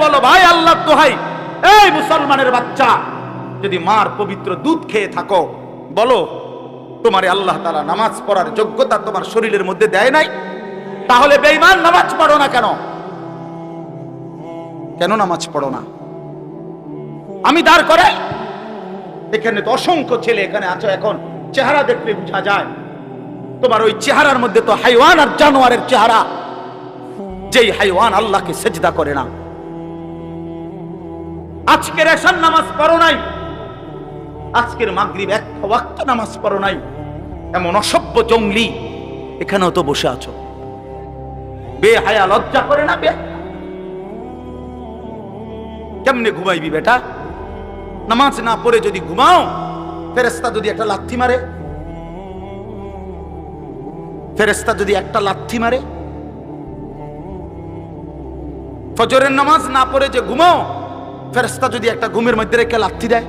বলো ভাই, আল্লাহর দোহাই, এই মুসলমানের বাচ্চা, যদি মার পবিত্র দুধ খেয়ে থাকো, বলো তোমারে আল্লাহ তাআলা নামাজ পড়ার যোগ্যতা তোমার শরীরের মধ্যে দেয় নাই? তাহলে বেঈমান নামাজ পড়ো না কেন? কেন নামাজ পড়ো না? আমি দাঁড় করে, এখানে তো অসংখ্য ছেলে এখানে আছো, এখন চেহারা দেখলে বোঝা যায় তোমার ওই চেহারার মধ্যে তো হাইওয়ান আর জানোয়ারের চেহারা। যেই হাইওয়ান আল্লাহকে সেজদা করে না। আজকের এশার নামাজ পড়ো নাই, আজকের মাগরিব এক ওয়াক্ত নামাজ পড়ো নাই, এমন অসভ্য জঙ্গলি এখানেও তো বসে আছো। বেহায়া, লজ্জা করে না? কেমনে ঘুমাইবি বেটা? নামাজ না পড়ে যদি ঘুমাও, ফেরেশতা যদি একটা লাথি মারে, ফেরেশতা যদি একটা লাথি মারে, ফজরের নামাজ না পড়ে যে ঘুমাও, ফেরেশতা যদি একটা ঘুমের মধ্যে রেখে লাথি দেয়,